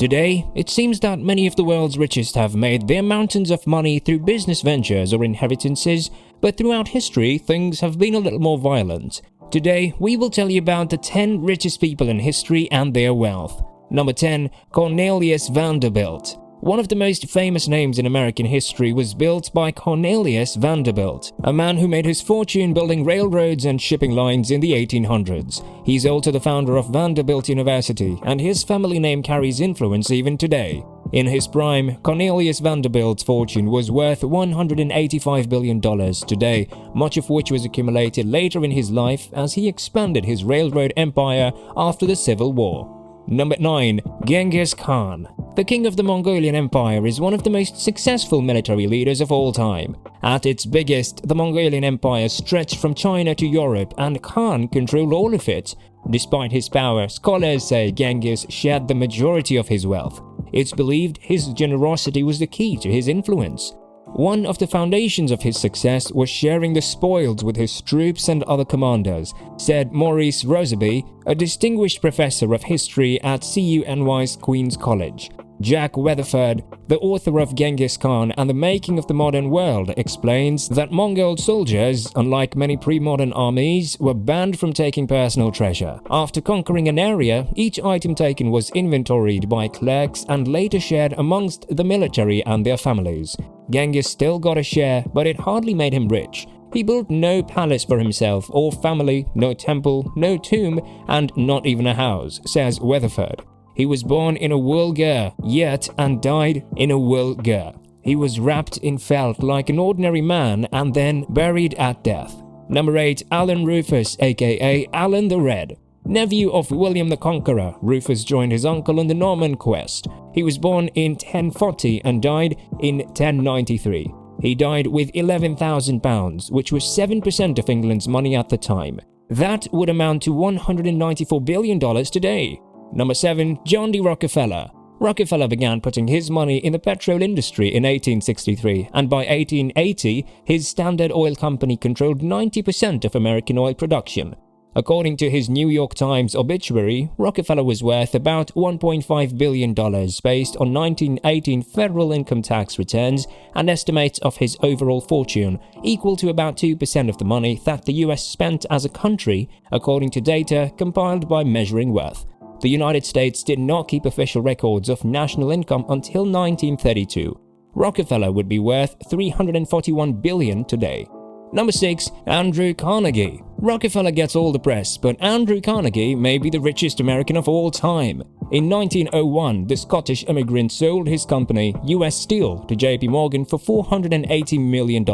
Today, it seems that many of the world's richest have made their mountains of money through business ventures or inheritances, but throughout history, things have been a little more violent. Today, we will tell you about the 10 richest people in history and their wealth. Number 10. Cornelius Vanderbilt. One of the most famous names in American history was built by Cornelius Vanderbilt, a man who made his fortune building railroads and shipping lines in the 1800s. He's also the founder of Vanderbilt University, and his family name carries influence even today. In his prime, Cornelius Vanderbilt's fortune was worth $185 billion today, much of which was accumulated later in his life as he expanded his railroad empire after the Civil War. Number 9. Genghis Khan. The king of the Mongolian Empire is one of the most successful military leaders of all time. At its biggest, the Mongolian Empire stretched from China to Europe, and Khan controlled all of it. Despite his power, scholars say Genghis shared the majority of his wealth. It's believed his generosity was the key to his influence. One of the foundations of his success was sharing the spoils with his troops and other commanders, said Maurice Roseby, a distinguished professor of history at CUNY's Queen's College. Jack Weatherford, the author of Genghis Khan and the Making of the Modern World, explains that Mongol soldiers, unlike many pre-modern armies, were banned from taking personal treasure. After conquering an area, each item taken was inventoried by clerks and later shared amongst the military and their families. Genghis still got a share, but it hardly made him rich. He built no palace for himself or family, no temple, no tomb, and not even a house, says Weatherford. He was born in a wool ger, yet and died in a wool ger. He was wrapped in felt like an ordinary man and then buried at death. Number 8. Alan Rufus, aka Alan the Red. Nephew of William the Conqueror, Rufus joined his uncle on the Norman quest. He was born in 1040 and died in 1093. He died with £11,000, which was 7% of England's money at the time. That would amount to $194 billion today. Number 7. John D. Rockefeller. Rockefeller began putting his money in the petrol industry in 1863, and by 1880, his Standard Oil Company controlled 90% of American oil production. According to his New York Times obituary, Rockefeller was worth about $1.5 billion based on 1918 federal income tax returns and estimates of his overall fortune, equal to about 2% of the money that the US spent as a country, according to data compiled by Measuring Worth. The United States did not keep official records of national income until 1932. Rockefeller would be worth $341 billion today. Number 6. Andrew Carnegie. Rockefeller gets all the press, but Andrew Carnegie may be the richest American of all time. In 1901, the Scottish immigrant sold his company, US Steel, to JP Morgan for $480 million.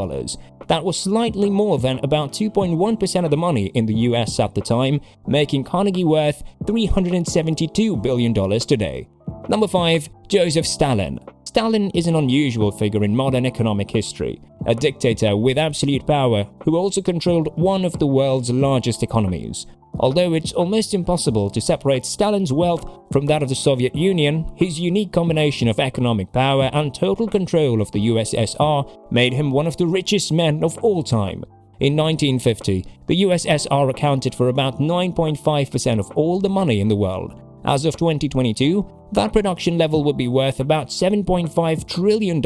That was slightly more than about 2.1% of the money in the US at the time, making Carnegie worth $372 billion today. Number 5. Joseph Stalin. Stalin is an unusual figure in modern economic history, a dictator with absolute power who also controlled one of the world's largest economies. Although it's almost impossible to separate Stalin's wealth from that of the Soviet Union, his unique combination of economic power and total control of the USSR made him one of the richest men of all time. In 1950, the USSR accounted for about 9.5% of all the money in the world. As of 2022, that production level would be worth about $7.5 trillion.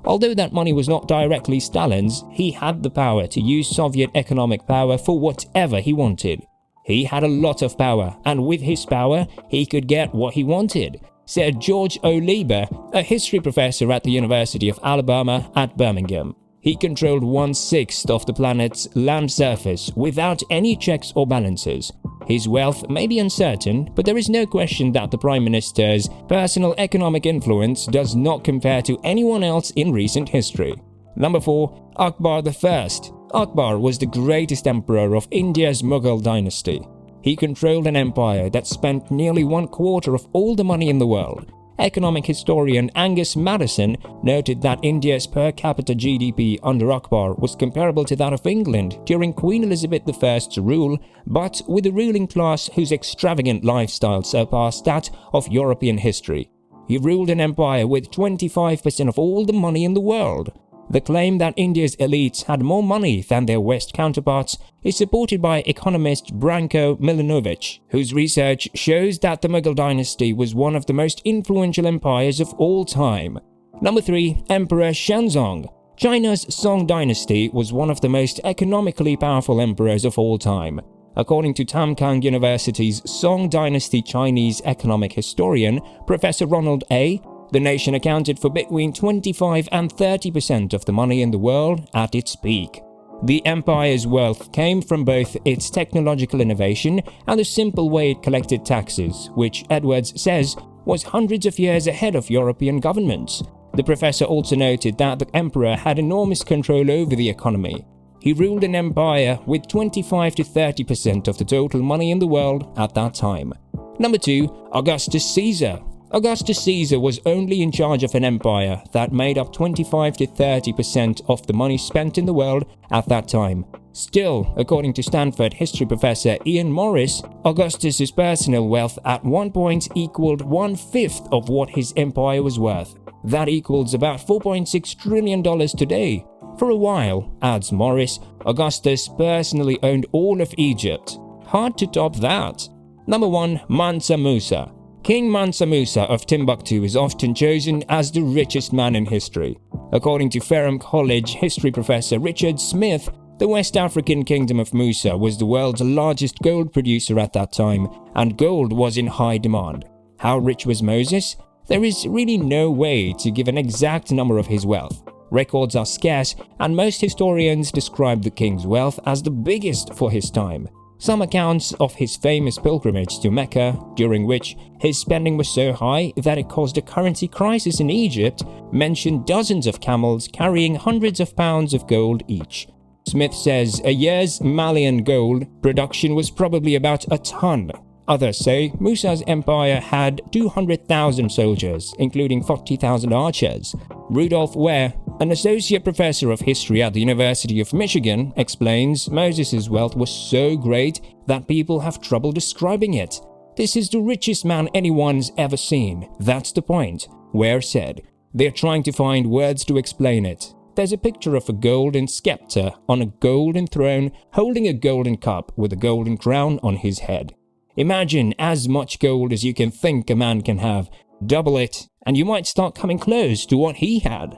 Although that money was not directly Stalin's, he had the power to use Soviet economic power for whatever he wanted. He had a lot of power, and with his power, he could get what he wanted, said George O. Lieber, a history professor at the University of Alabama at Birmingham. He controlled 1/6 of the planet's land surface without any checks or balances. His wealth may be uncertain, but there is no question that the Prime Minister's personal economic influence does not compare to anyone else in recent history. Number 4. Akbar I. Akbar was the greatest emperor of India's Mughal dynasty. He controlled an empire that spent nearly 1/4 of all the money in the world. Economic historian Angus Madison noted that India's per capita GDP under Akbar was comparable to that of England during Queen Elizabeth I's rule, but with a ruling class whose extravagant lifestyle surpassed that of European history. He ruled an empire with 25% of all the money in the world. The claim that India's elites had more money than their West counterparts is supported by economist Branko Milanovic, whose research shows that the Mughal dynasty was one of the most influential empires of all time. Number 3. Emperor Shenzong. China's Song dynasty was one of the most economically powerful emperors of all time. According to Tamkang University's Song Dynasty Chinese economic historian, Professor Ronald A., the nation accounted for between 25 and 30% of the money in the world at its peak. The empire's wealth came from both its technological innovation and the simple way it collected taxes, which Edwards says was hundreds of years ahead of European governments. The professor also noted that the emperor had enormous control over the economy. He ruled an empire with 25 to 30% of the total money in the world at that time. Number 2. Augustus Caesar. Augustus Caesar was only in charge of an empire that made up 25 to 30% of the money spent in the world at that time. Still, according to Stanford history professor Ian Morris, Augustus's personal wealth at one point equaled 1/5 of what his empire was worth. That equals about $4.6 trillion today. For a while, adds Morris, Augustus personally owned all of Egypt. Hard to top that. Number 1. Mansa Musa. King Mansa Musa of Timbuktu is often chosen as the richest man in history. According to Ferrum College history professor Richard Smith, the West African kingdom of Musa was the world's largest gold producer at that time, and gold was in high demand. How rich was Moses? There is really no way to give an exact number of his wealth. Records are scarce, and most historians describe the king's wealth as the biggest for his time. Some accounts of his famous pilgrimage to Mecca, during which his spending was so high that it caused a currency crisis in Egypt, mention dozens of camels carrying hundreds of pounds of gold each. Smith says a year's Malian gold production was probably about a ton. Others say Musa's empire had 200,000 soldiers, including 40,000 archers. Rudolph Ware, an associate professor of history at the University of Michigan, explains Moses' wealth was so great that people have trouble describing it. This is the richest man anyone's ever seen. That's the point, Ware said. They're trying to find words to explain it. There's a picture of a golden scepter on a golden throne holding a golden cup with a golden crown on his head. Imagine as much gold as you can think a man can have. Double it, and you might start coming close to what he had.